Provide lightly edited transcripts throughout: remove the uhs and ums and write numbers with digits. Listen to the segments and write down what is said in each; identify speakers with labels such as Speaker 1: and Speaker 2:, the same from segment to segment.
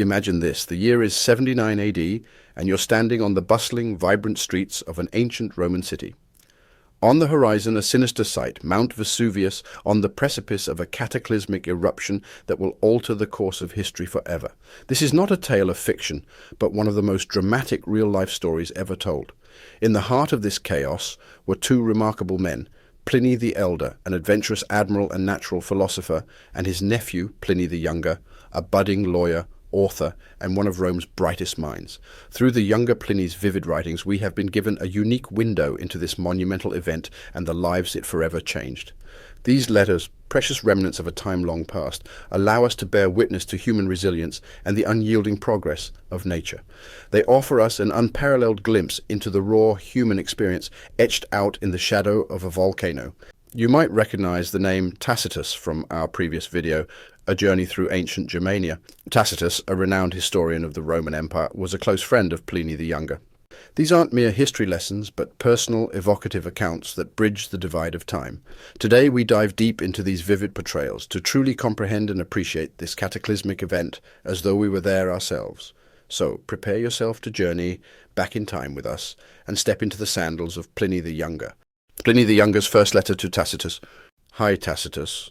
Speaker 1: Imagine this, the year is 79 AD, and you're standing on the bustling, vibrant streets of an ancient Roman city. On the horizon, a sinister sight, Mount Vesuvius, on the precipice of a cataclysmic eruption that will alter the course of history forever. This is not a tale of fiction, but one of the most dramatic real-life stories ever told. In the heart of this chaos were two remarkable men, Pliny the Elder, an adventurous admiral and natural philosopher, and his nephew, Pliny the Younger, a budding lawyer, author, and one of Rome's brightest minds. Through the younger Pliny's vivid writings, we have been given a unique window into this monumental event and the lives it forever changed. These letters, precious remnants of a time long past, allow us to bear witness to human resilience and the unyielding progress of nature. They offer us an unparalleled glimpse into the raw human experience etched out in the shadow of a volcano. You might recognize the name Tacitus from our previous video, A Journey Through Ancient Germania. Tacitus, a renowned historian of the Roman Empire, was a close friend of Pliny the Younger. These aren't mere history lessons, but personal, evocative accounts that bridge the divide of time. Today we dive deep into these vivid portrayals to truly comprehend and appreciate this cataclysmic event as though we were there ourselves. So prepare yourself to journey back in time with us and step into the sandals of Pliny the Younger. Pliny the Younger's first letter to Tacitus. Hi Tacitus.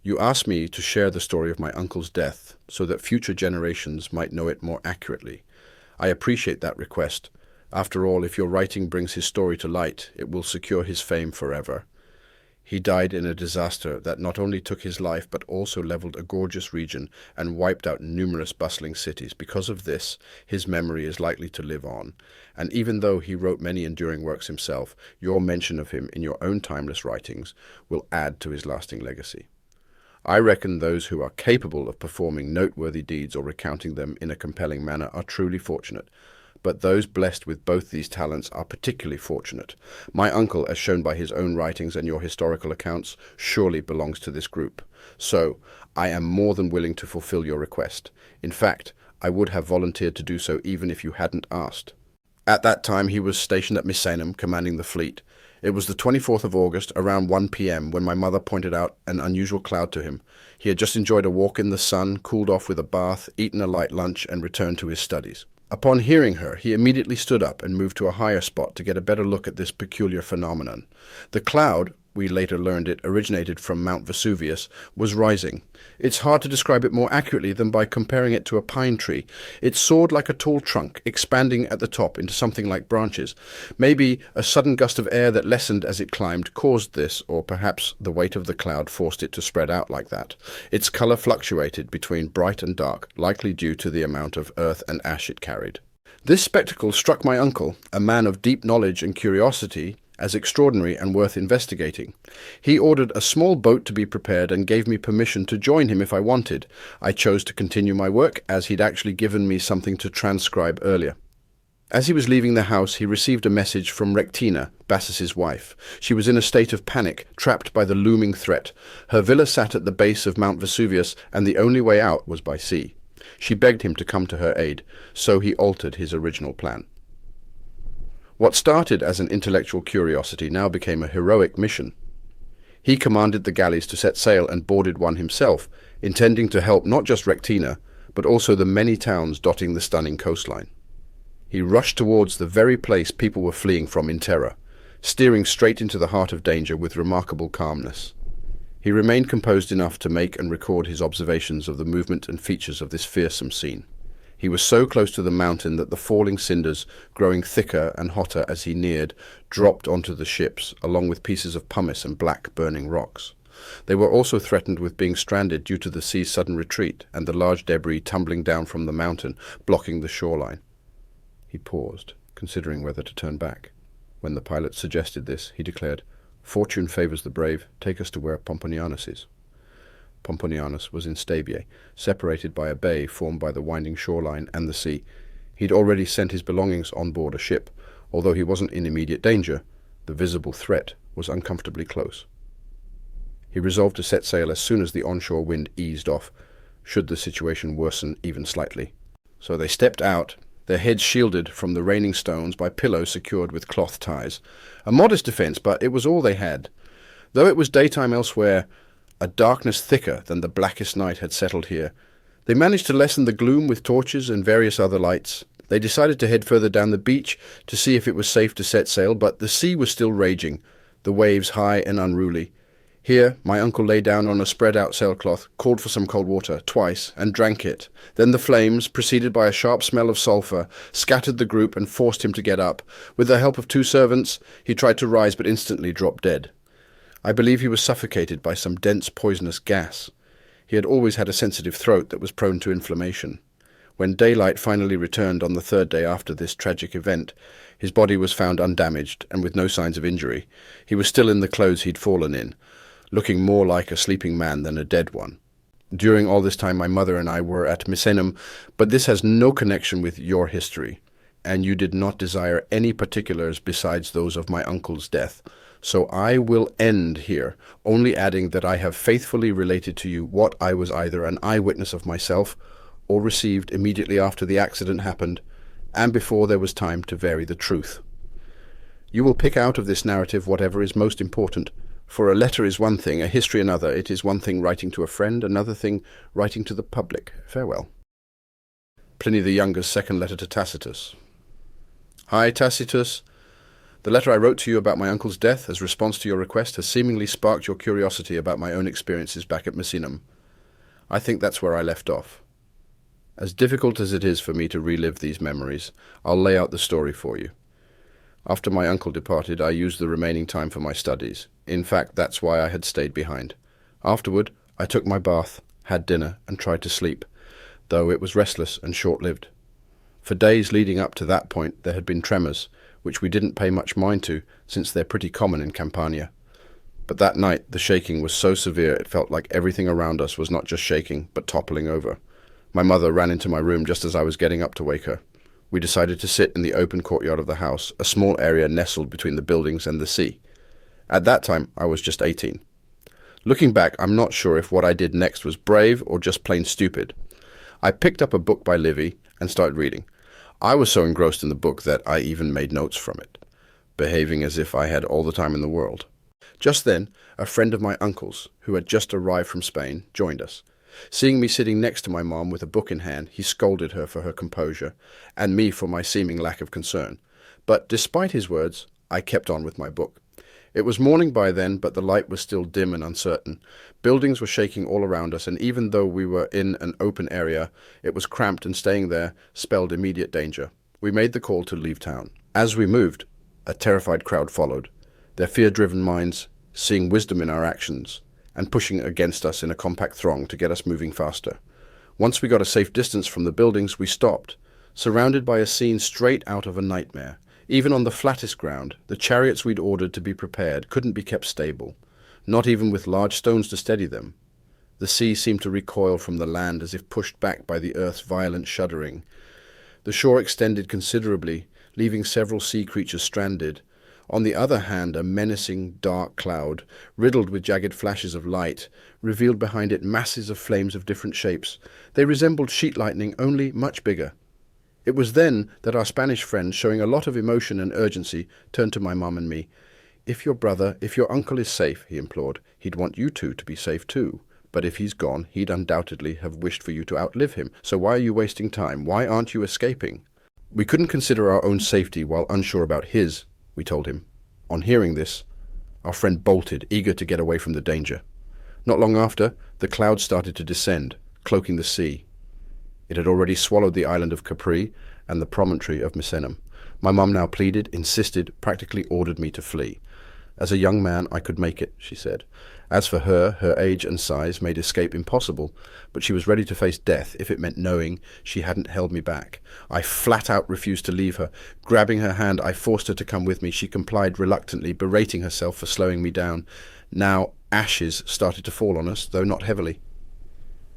Speaker 1: You asked me to share the story of my uncle's death so that future generations might know it more accurately. I appreciate that request. After all, if your writing brings his story to light, it will secure his fame forever. He died in a disaster that not only took his life but also leveled a gorgeous region and wiped out numerous bustling cities. Because of this, his memory is likely to live on. And even though he wrote many enduring works himself, your mention of him in your own timeless writings will add to his lasting legacy. I reckon those who are capable of performing noteworthy deeds or recounting them in a compelling manner are truly fortunate. But those blessed with both these talents are particularly fortunate. My uncle, as shown by his own writings and your historical accounts, surely belongs to this group. So, I am more than willing to fulfill your request. In fact, I would have volunteered to do so even if you hadn't asked. At that time, he was stationed at Misenum, commanding the fleet. It was the 24th of August, around 1 p.m., when my mother pointed out an unusual cloud to him. He had just enjoyed a walk in the sun, cooled off with a bath, eaten a light lunch, and returned to his studies. Upon hearing her, he immediately stood up and moved to a higher spot to get a better look at this peculiar phenomenon. The cloud, we later learned it originated from Mount Vesuvius, was rising. It's hard to describe it more accurately than by comparing it to a pine tree. It soared like a tall trunk, expanding at the top into something like branches. Maybe a sudden gust of air that lessened as it climbed caused this, or perhaps the weight of the cloud forced it to spread out like that. Its color fluctuated between bright and dark, likely due to the amount of earth and ash it carried. This spectacle struck my uncle, a man of deep knowledge and curiosity, as extraordinary and worth investigating. He ordered a small boat to be prepared and gave me permission to join him if I wanted. I chose to continue my work, as he'd actually given me something to transcribe earlier. As he was leaving the house, he received a message from Rectina, Bassus's wife. She was in a state of panic, trapped by the looming threat. Her villa sat at the base of Mount Vesuvius, and the only way out was by sea. She begged him to come to her aid, so he altered his original plan. What started as an intellectual curiosity now became a heroic mission. He commanded the galleys to set sail and boarded one himself, intending to help not just Rectina, but also the many towns dotting the stunning coastline. He rushed towards the very place people were fleeing from in terror, steering straight into the heart of danger with remarkable calmness. He remained composed enough to make and record his observations of the movement and features of this fearsome scene. He was so close to the mountain that the falling cinders, growing thicker and hotter as he neared, dropped onto the ships, along with pieces of pumice and black burning rocks. They were also threatened with being stranded due to the sea's sudden retreat and the large debris tumbling down from the mountain, blocking the shoreline. He paused, considering whether to turn back. When the pilot suggested this, he declared, "Fortune favors the brave. Take us to where Pomponianus is." Pomponianus was in Stabiae, separated by a bay formed by the winding shoreline and the sea. He'd already sent his belongings on board a ship. Although he wasn't in immediate danger, the visible threat was uncomfortably close. He resolved to set sail as soon as the onshore wind eased off, should the situation worsen even slightly. So they stepped out, their heads shielded from the raining stones by pillows secured with cloth ties. A modest defence, but it was all they had. Though it was daytime elsewhere, a darkness thicker than the blackest night had settled here. They managed to lessen the gloom with torches and various other lights. They decided to head further down the beach to see if it was safe to set sail, but the sea was still raging, the waves high and unruly. Here, my uncle lay down on a spread-out sailcloth, called for some cold water, twice, and drank it. Then the flames, preceded by a sharp smell of sulphur, scattered the group and forced him to get up. With the help of 2 servants, he tried to rise but instantly dropped dead. I believe he was suffocated by some dense poisonous gas. He had always had a sensitive throat that was prone to inflammation. When daylight finally returned on the 3rd day after this tragic event, his body was found undamaged and with no signs of injury. He was still in the clothes he'd fallen in, looking more like a sleeping man than a dead one. During all this time, my mother and I were at Misenum, but this has no connection with your history, and you did not desire any particulars besides those of my uncle's death. So I will end here, only adding that I have faithfully related to you what I was either an eyewitness of myself or received immediately after the accident happened, and before there was time to vary the truth. You will pick out of this narrative whatever is most important, for a letter is one thing, a history another. It is one thing writing to a friend, another thing writing to the public. Farewell. Pliny the Younger's second letter to Tacitus. Hi, Tacitus. The letter I wrote to you about my uncle's death as response to your request has seemingly sparked your curiosity about my own experiences back at Misenum. I think that's where I left off. As difficult as it is for me to relive these memories, I'll lay out the story for you. After my uncle departed, I used the remaining time for my studies. In fact, that's why I had stayed behind. Afterward, I took my bath, had dinner, and tried to sleep, though it was restless and short-lived. For days leading up to that point, there had been tremors, which we didn't pay much mind to, since they're pretty common in Campania. But that night, the shaking was so severe it felt like everything around us was not just shaking, but toppling over. My mother ran into my room just as I was getting up to wake her. We decided to sit in the open courtyard of the house, a small area nestled between the buildings and the sea. At that time, I was just 18. Looking back, I'm not sure if what I did next was brave or just plain stupid. I picked up a book by Livy and started reading. I was so engrossed in the book that I even made notes from it, behaving as if I had all the time in the world. Just then, a friend of my uncle's, who had just arrived from Spain, joined us. Seeing me sitting next to my mom with a book in hand, he scolded her for her composure, and me for my seeming lack of concern. But despite his words, I kept on with my book. It was morning by then, but the light was still dim and uncertain. Buildings were shaking all around us, and even though we were in an open area, it was cramped, and staying there spelled immediate danger. We made the call to leave town. As we moved, a terrified crowd followed, their fear-driven minds seeing wisdom in our actions and pushing against us in a compact throng to get us moving faster. Once we got a safe distance from the buildings, we stopped, surrounded by a scene straight out of a nightmare. Even on the flattest ground, the chariots we'd ordered to be prepared couldn't be kept stable, not even with large stones to steady them. The sea seemed to recoil from the land as if pushed back by the earth's violent shuddering. The shore extended considerably, leaving several sea creatures stranded. On the other hand, a menacing dark cloud, riddled with jagged flashes of light, revealed behind it masses of flames of different shapes. They resembled sheet lightning, only much bigger. It was then that our Spanish friend, showing a lot of emotion and urgency, turned to my mum and me. If your uncle is safe, he implored, he'd want you two to be safe too. But if he's gone, he'd undoubtedly have wished for you to outlive him. So why are you wasting time? Why aren't you escaping? We couldn't consider our own safety while unsure about his, we told him. On hearing this, our friend bolted, eager to get away from the danger. Not long after, the cloud started to descend, cloaking the sea. It had already swallowed the island of Capri and the promontory of Misenum. My mum now pleaded, insisted, practically ordered me to flee. As a young man, I could make it, she said. As for her, her age and size made escape impossible, but she was ready to face death if it meant knowing she hadn't held me back. I flat out refused to leave her. Grabbing her hand, I forced her to come with me. She complied reluctantly, berating herself for slowing me down. Now ashes started to fall on us, though not heavily.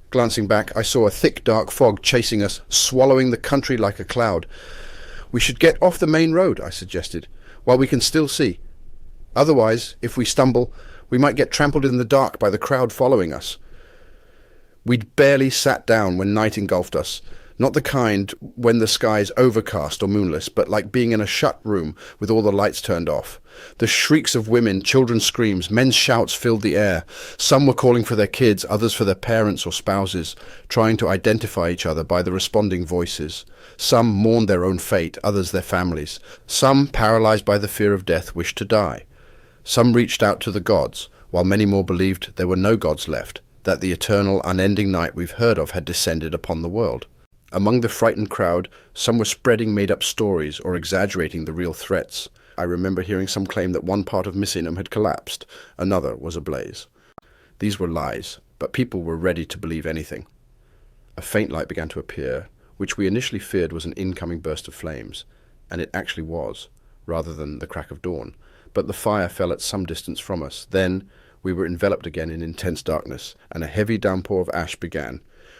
Speaker 1: Glancing back, I saw a thick, dark fog chasing us, swallowing the country like a cloud. We should get off the main road, I suggested, while we can still see. Otherwise, if we stumble, we might get trampled in the dark by the crowd following us. We'd barely sat down when night engulfed us. Not the kind when the sky's overcast or moonless, but like being in a shut room with all the lights turned off. The shrieks of women, children's screams, men's shouts filled the air. Some were calling for their kids, others for their parents or spouses, trying to identify each other by the responding voices. Some mourned their own fate, others their families. Some, paralyzed by the fear of death, wished to die. Some reached out to the gods, while many more believed there were no gods left, that the eternal, unending night we've heard of had descended upon the world. Among the frightened crowd, some were spreading made-up stories or exaggerating the real threats. I remember hearing some claim that one part of Misenum had collapsed, another was ablaze. These were lies, but people were ready to believe anything. A faint light began to appear, which we initially feared was an incoming burst of flames, and it actually was, rather than the crack of dawn. But the fire fell at some distance from us. Then we were enveloped again in intense darkness, and a heavy downpour of ash began.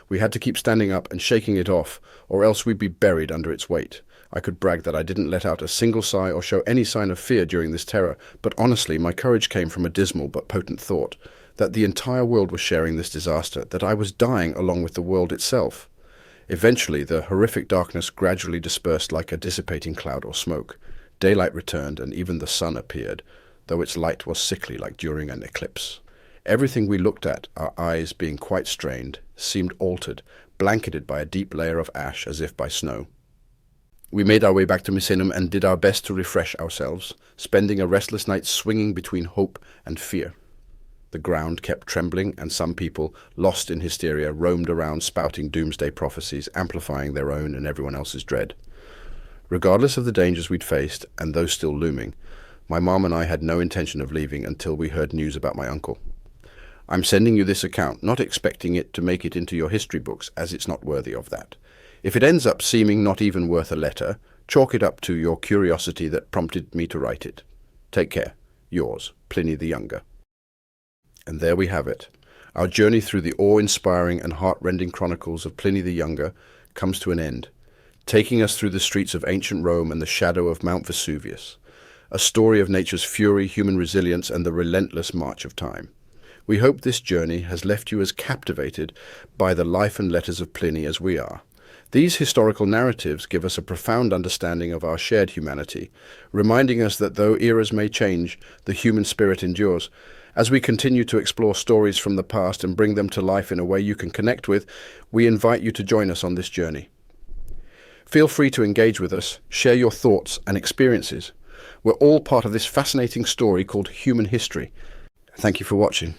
Speaker 1: We had to keep standing up and shaking it off, or else we'd be buried under its weight. I could brag that I didn't let out a single sigh or show any sign of fear during this terror, but honestly, my courage came from a dismal but potent thought, that the entire world was sharing this disaster, that I was dying along with the world itself. Eventually, the horrific darkness gradually dispersed like a dissipating cloud or smoke. Daylight returned, and even the sun appeared, though its light was sickly like during an eclipse. Everything we looked at, our eyes being quite strained, seemed altered, blanketed by a deep layer of ash as if by snow. We made our way back to Misenum and did our best to refresh ourselves, spending a restless night swinging between hope and fear. The ground kept trembling, and some people, lost in hysteria, roamed around spouting doomsday prophecies, amplifying their own and everyone else's dread. Regardless of the dangers we'd faced, and those still looming, my mom and I had no intention of leaving until we heard news about my uncle. I'm sending you this account, not expecting it to make it into your history books, as it's not worthy of that. If it ends up seeming not even worth a letter, chalk it up to your curiosity that prompted me to write it. Take care. Yours, Pliny the Younger. And there we have it. Our journey through the awe-inspiring and heart-rending chronicles of Pliny the Younger comes to an end, taking us through the streets of ancient Rome and the shadow of Mount Vesuvius, a story of nature's fury, human resilience, and the relentless march of time. We hope this journey has left you as captivated by the life and letters of Pliny as we are. These historical narratives give us a profound understanding of our shared humanity, reminding us that though eras may change, the human spirit endures. As we continue to explore stories from the past and bring them to life in a way you can connect with, we invite you to join us on this journey. Feel free to engage with us, share your thoughts and experiences. We're all part of this fascinating story called human history. Thank you for watching.